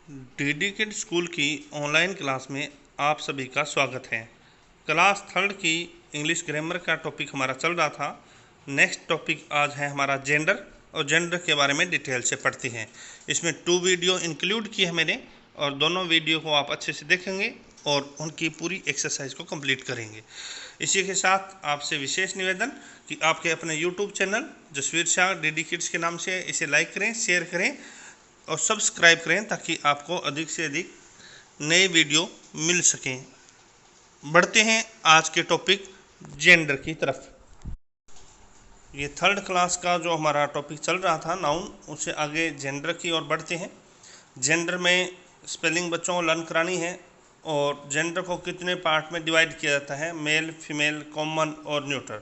DD kid school की online class में आप सभी का स्वागत है। क्लास थर्ड की इंग्लिश ग्रामर का टॉपिक हमारा चल रहा था। नेक्स्ट टॉपिक आज है हमारा जेंडर, और जेंडर के बारे में डिटेल से पढ़ते हैं। इसमें 2 वीडियो इंक्लूड की है मैंने, और दोनों वीडियो को आप अच्छे से देखेंगे और उनकी पूरी एक्सरसाइज को कंप्लीट करेंगे। इसी के साथ आपसे विशेष निवेदन कि आपके अपने YouTube channel Jasveer Shah DD kids के नाम से इसे लाइक करें, शेयर करें और सब्सक्राइब करें, ताकि आपको अधिक से अधिक नए वीडियो मिल सकें। बढ़ते हैं आज के टॉपिक जेंडर की तरफ। ये थर्ड क्लास का जो हमारा टॉपिक चल रहा था नाउन, उससे आगे जेंडर की ओर बढ़ते हैं। जेंडर में स्पेलिंग बच्चों को लर्न करानी है, और जेंडर को कितने पार्ट में डिवाइड किया जाता है, मेल, फीमेल, कॉमन और न्यूट्रल।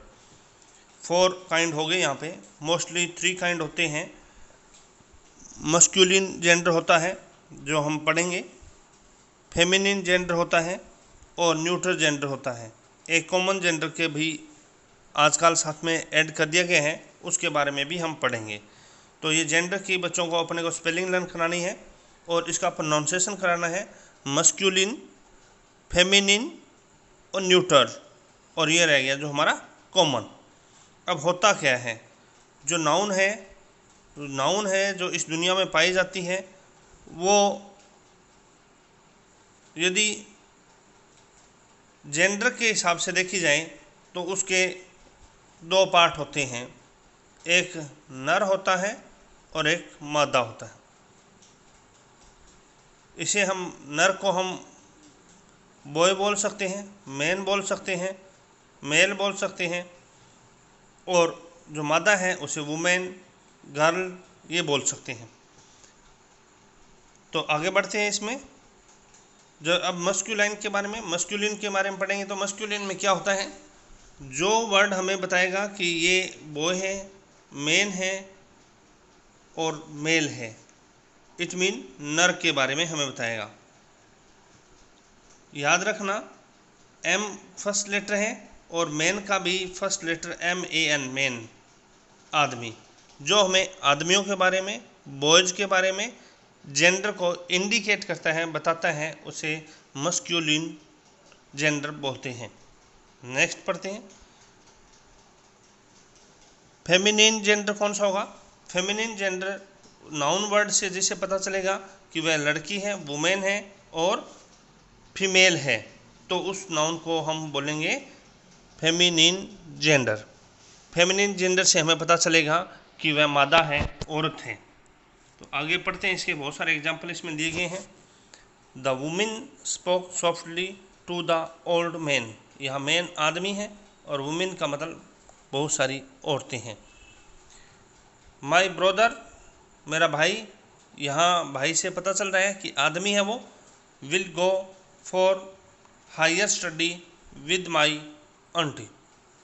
4 काइंड हो गए यहाँ पे। मोस्टली 3 काइंड होते हैं। मस्कुलिन जेंडर होता है जो हम पढ़ेंगे, फेमिनिन जेंडर होता है और न्यूट्रल जेंडर होता है। एक कॉमन जेंडर के भी आजकल साथ में ऐड कर दिया गया है, उसके बारे में भी हम पढ़ेंगे। तो ये जेंडर की बच्चों को अपने को स्पेलिंग लर्न करानी है और इसका प्रोनाउंसिएशन कराना है। मस्कुलिन, फेमिनिन और न्यूट्रल, और ये रह गया जो हमारा कॉमन। अब होता क्या है, जो नाउन है जो इस दुनिया में पाई जाती है, वो यदि जेंडर के हिसाब से देखी जाए तो उसके 2 पार्ट होते हैं। एक नर होता है और एक मादा होता है। इसे हम नर को हम बॉय बोल सकते हैं, मैन बोल सकते हैं, मेल बोल सकते हैं, और जो मादा है उसे वुमेन, गर्ल ये बोल सकते हैं। तो आगे बढ़ते हैं इसमें। जो अब मस्कुलिन के बारे में पढ़ेंगे, तो मस्कुलिन में क्या होता है, जो वर्ड हमें बताएगा कि ये बॉय है, मैन है और मेल है, इट मीन नर के बारे में हमें बताएगा। याद रखना, एम फर्स्ट लेटर है और मैन का भी फर्स्ट लेटर MAN, मैन, आदमी। जो हमें आदमियों के बारे में, बॉयज़ के बारे में जेंडर को इंडिकेट करता है, बताता है, उसे मस्कुलिन जेंडर बोलते हैं। नेक्स्ट पढ़ते हैं। फेमिनिन जेंडर कौन सा होगा। फेमिनिन जेंडर नाउन वर्ड से जिसे पता चलेगा कि वह लड़की है, वुमेन है और फीमेल है, तो उस नाउन को हम बोलेंगे फेमिनिन जेंडर। फेमिनिन जेंडर से हमें पता चलेगा कि वह मादा है, औरत है। तो आगे पढ़ते हैं। इसके बहुत सारे एग्जाम्पल इसमें दिए गए हैं। The women spoke softly to the old man. यहाँ मैन आदमी है और वुमेन का मतलब बहुत सारी औरतें हैं। माई ब्रदर, मेरा भाई, यहाँ भाई से पता चल रहा है कि आदमी है वो। Will go for higher study with my aunty,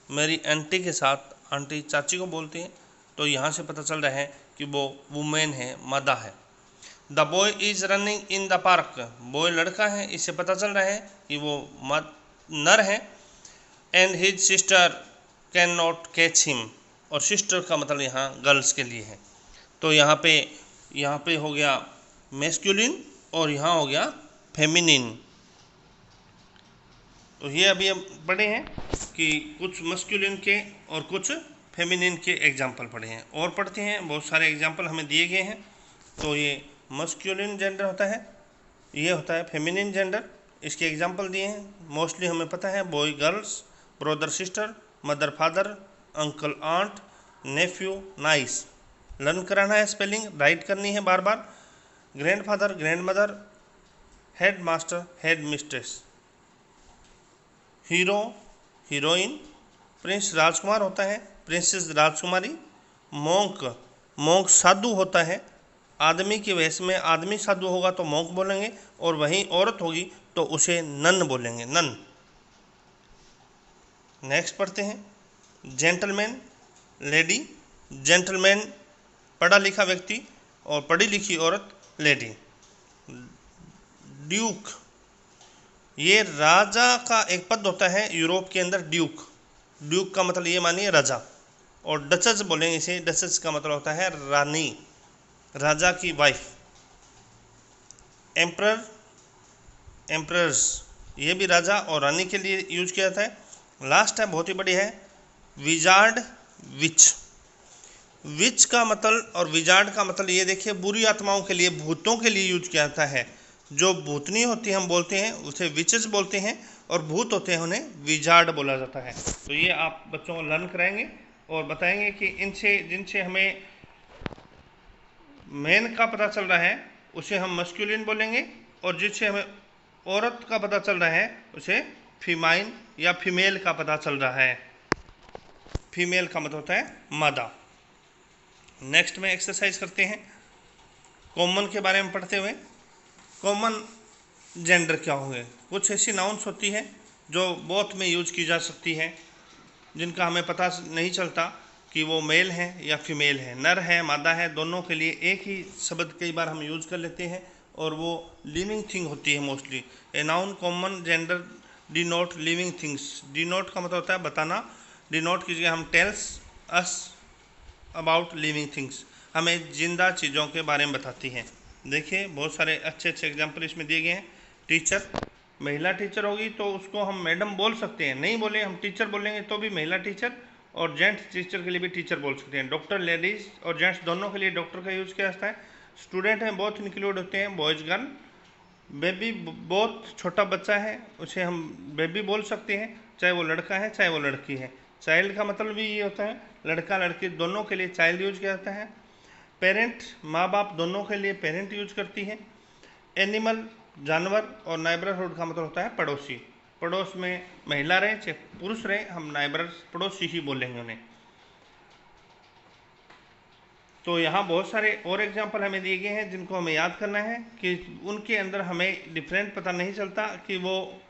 मेरी आंटी के साथ, आंटी चाची को बोलते हैं, तो यहाँ से पता चल रहा है कि वो वुमेन है, मादा है। The boy is running in the park, boy लड़का है, इससे पता चल रहा है कि वो नर है। And his sister can not catch him, और सिस्टर का मतलब यहाँ गर्ल्स के लिए है। तो यहाँ पे हो गया मैस्कुलिन और यहाँ हो गया फेमिनिन। तो ये अभी हम पढ़े हैं कि कुछ मस्कुलिन के और कुछ फेमिनिन के एग्जाम्पल पढ़े हैं, और पढ़ते हैं। बहुत सारे एग्जाम्पल हमें दिए गए हैं। तो ये मस्कुलिन जेंडर होता है, ये होता है फेमिनिन जेंडर। इसके एग्जाम्पल दिए हैं। मोस्टली हमें पता है boy girls, brother sister, mother father, uncle aunt, nephew niece. Learn कराना है, स्पेलिंग राइट करनी है बार बार। Grandfather, grandmother, headmaster, headmistress. Hero, heroine. Prince राजकुमार होता है, प्रिंसेस राजकुमारी। मोंक साधु होता है, आदमी के वेश में आदमी साधु होगा तो मोंक बोलेंगे, और वहीं औरत होगी तो उसे नन बोलेंगे, नन। नेक्स्ट पढ़ते हैं। Gentleman, lady. जेंटलमैन पढ़ा लिखा व्यक्ति और पढ़ी लिखी औरत लेडी। ड्यूक, ये राजा का एक पद होता है यूरोप के अंदर, ड्यूक। ड्यूक का मतलब ये मानिए राजा। और डचेस बोलेंगे इसे, डचेस का मतलब होता है रानी, राजा की वाइफ। एम्परर, एम्परर्स, ये भी राजा और रानी के लिए यूज किया जाता है। लास्ट है, बहुत ही बड़ी है, विजार्ड, विच। विच का मतलब और विजार्ड का मतलब ये देखिए, बुरी आत्माओं के लिए, भूतों के लिए यूज किया जाता है। जो भूतनी होती है हम बोलते हैं उसे विचेस बोलते हैं, और भूत होते हैं उन्हें विजार्ड बोला जाता है। तो ये आप बच्चों को लर्न कराएंगे और बताएंगे कि इनसे जिनसे हमें मैन का पता चल रहा है उसे हम मस्कुलिन बोलेंगे, और जिससे हमें औरत का पता चल रहा है उसे फीमाइन या फीमेल का पता चल रहा है। फीमेल का मतलब होता है मादा। नेक्स्ट में एक्सरसाइज करते हैं कॉमन के बारे में पढ़ते हुए। कॉमन जेंडर क्या होंगे? कुछ ऐसी नाउन्स होती है जो बोथ में यूज की जा सकती है, जिनका हमें पता नहीं चलता कि वो मेल है या फीमेल है, नर है मादा है, दोनों के लिए एक ही शब्द कई बार हम यूज कर लेते हैं, और वो लिविंग थिंग होती है mostly. A noun common gender denote living things. Denote का मतलब होता है बताना, डिनोट की जगह हम tells us about living things, हमें जिंदा चीज़ों के बारे में बताती हैं। देखिए बहुत सारे अच्छे अच्छे एग्जाम्पल इसमें दिए गए हैं। टीचर, महिला टीचर होगी तो उसको हम मैडम बोल सकते हैं, नहीं बोले हम टीचर बोलेंगे तो भी महिला टीचर, और जेंट्स टीचर के लिए भी टीचर बोल सकते हैं। डॉक्टर, लेडीज और जेंट्स दोनों के लिए डॉक्टर का यूज़ किया जाता है। स्टूडेंट हैं, बोथ इंक्लूड होते हैं, बॉयज़ गर्ल। बेबी, बहुत छोटा बच्चा है उसे हम बेबी बोल सकते हैं, चाहे वो लड़का है चाहे वो लड़की है। चाइल्ड का मतलब भी ये होता है, लड़का लड़की दोनों के लिए चाइल्ड यूज किया जाता है। पेरेंट, माँ बाप दोनों के लिए पेरेंट यूज करती है। एनिमल, जानवर, और नाइबरहुड का मतलब होता है पड़ोसी। पड़ोस में महिला रहे चाहे पुरुष रहे, हम नाइबर पड़ोसी ही बोलेंगे उन्हें। तो यहाँ बहुत सारे और एग्जाम्पल हमें दिए गए हैं जिनको हमें याद करना है कि उनके अंदर हमें डिफरेंट पता नहीं चलता कि वो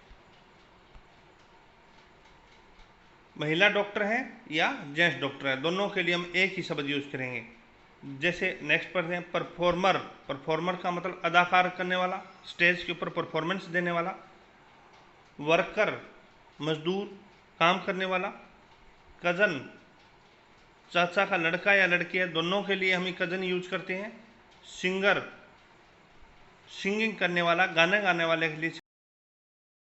महिला डॉक्टर है या जेंट्स डॉक्टर है, दोनों के लिए हम एक ही शब्द यूज करेंगे। जैसे नेक्स्ट पढ़ते हैं परफॉर्मर। परफॉर्मर का मतलब अदाकार करने वाला, स्टेज के ऊपर परफॉर्मेंस देने वाला। वर्कर, मजदूर, काम करने वाला। कज़न, चाचा का लड़का या लड़की है, दोनों के लिए हम कज़न यूज करते हैं। सिंगर, सिंगिंग करने वाला, गाने गाने वाले के लिए,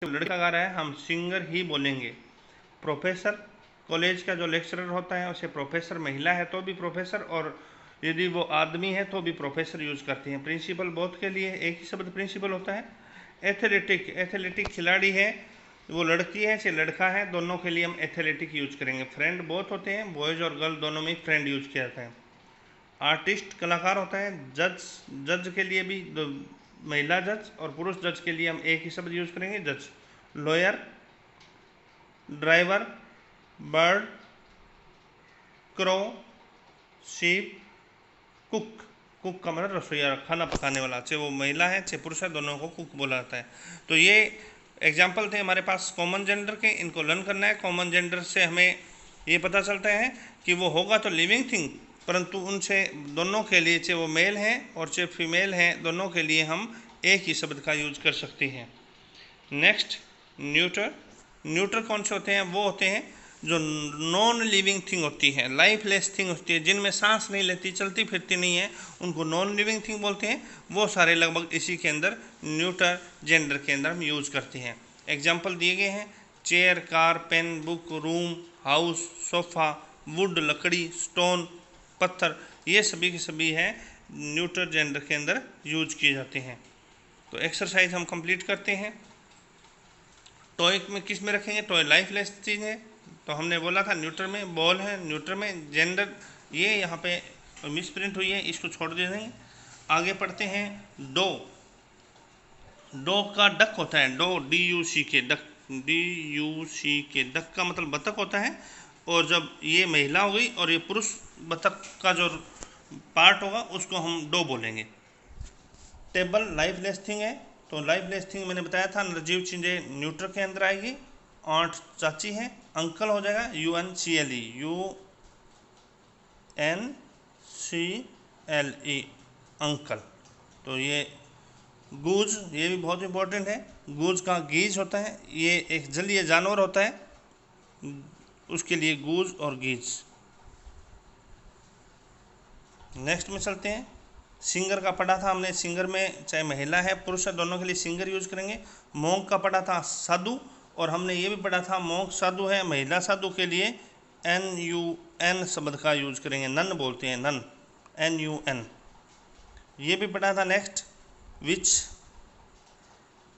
लड़का गा रहा है हम सिंगर ही बोलेंगे। प्रोफेसर, कॉलेज का जो लेक्चरर होता है उसे प्रोफेसर, महिला है तो भी प्रोफेसर, और यदि वो आदमी है तो भी प्रोफेसर यूज करते हैं। प्रिंसिपल, बोथ के लिए एक ही शब्द प्रिंसिपल होता है। एथलेटिक, एथलेटिक खिलाड़ी है, वो लड़की है चाहे लड़का है, दोनों के लिए हम एथलेटिक यूज करेंगे। फ्रेंड बोथ होते हैं, बॉयज़ और गर्ल दोनों में फ्रेंड यूज किया जाता है। आर्टिस्ट, कलाकार होता है। जज, जज के लिए भी महिला जज और पुरुष जज के लिए हम एक ही शब्द यूज करेंगे, जज। Lawyer, driver, bird, crow, sheep, cook. Cook का मतलब रसोईया, खाना पकाने वाला, चाहे वो महिला है चाहे पुरुष है, दोनों को कुक बोला जाता है। तो ये एग्जाम्पल थे हमारे पास कॉमन जेंडर के, इनको लर्न करना है। कॉमन जेंडर से हमें ये पता चलता है कि वो होगा तो लिविंग थिंग, परंतु उनसे दोनों के लिए, चाहे वो मेल हैं और चाहे फीमेल हैं, दोनों के लिए हम एक ही शब्द का यूज कर सकते हैं। Next, neuter. न्यूटर कौन से होते हैं? वो होते हैं जो नॉन लिविंग थिंग होती है, लाइफलेस थिंग होती है, जिनमें सांस नहीं लेती, चलती फिरती नहीं है, उनको नॉन लिविंग थिंग बोलते हैं। वो सारे लगभग इसी के अंदर न्यूटर जेंडर के अंदर हम यूज करते हैं। एग्जाम्पल दिए गए हैं, chair, car, pen, book, room, house, sofa, wood लकड़ी, स्टोन पत्थर, ये सभी के सभी हैं न्यूटर जेंडर के अंदर यूज किए जाते हैं। तो एक्सरसाइज हम कंप्लीट करते हैं। टॉय में किस में रखेंगे? टॉय लाइफलेस चीज़ है, तो हमने बोला था न्यूट्रल में बॉल है, न्यूट्रल में जेंडर, ये यहाँ पे मिस प्रिंट हुई है, इसको छोड़ दे देंगे। आगे पढ़ते हैं डो। डो का डक होता है, डो, DUC के, डक, DUC के, डक का मतलब बतख होता है, और जब ये महिला हो गई और ये पुरुष बतख का जो पार्ट होगा उसको हम डो बोलेंगे। टेबल लाइफलेस थिंग है, तो लाइफलेस थिंग मैंने बताया था निर्जीव चीज़ें न्यूट्रल के अंदर आएगी। आंट चाची है, अंकल हो जाएगा UNCLE, UNCLE अंकल। तो ये गूज, ये भी बहुत इंपॉर्टेंट है, गूज का गीज होता है, ये एक जलीय जानवर होता है, उसके लिए गूज और गीज। नेक्स्ट में चलते हैं सिंगर का पढ़ा था हमने, सिंगर में चाहे महिला है पुरुष है दोनों के लिए सिंगर यूज करेंगे। मॉन्क का पढ़ा था साधु, और हमने ये भी पढ़ा था मॉन्क साधु है, महिला साधु के लिए NUN शब्द का यूज करेंगे, नन बोलते हैं, नन, NUN। ये भी पढ़ा था। नेक्स्ट विच,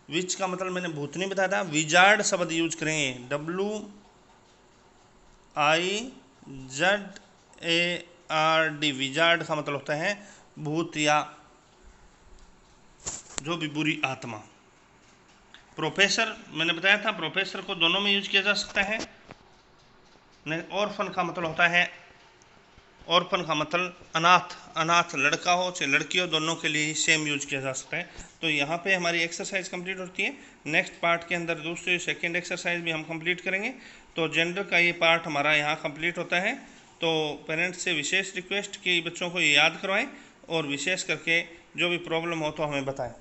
विच का मतलब मैंने भूतनी बताया था, विजार्ड शब्द यूज करेंगे, WIZARD। विजार्ड का मतलब होता है भूत या जो भी बुरी आत्मा। प्रोफेसर मैंने बताया था, प्रोफेसर को दोनों में यूज किया जा सकता है। ऑर्फन का मतलब होता है, ऑर्फन का मतलब अनाथ, अनाथ लड़का हो चाहे लड़की हो दोनों के लिए ही सेम यूज किया जा सकता है। तो यहाँ पे हमारी एक्सरसाइज कंप्लीट होती है। नेक्स्ट पार्ट के अंदर दूसरी सेकंड एक्सरसाइज भी हम कंप्लीट करेंगे। तो जेंडर का ये पार्ट हमारा यहाँ कंप्लीट होता है। तो पेरेंट्स से विशेष रिक्वेस्ट कि बच्चों को ये याद करवाएं और विशेष करके जो भी प्रॉब्लम हो तो हमें बताएं।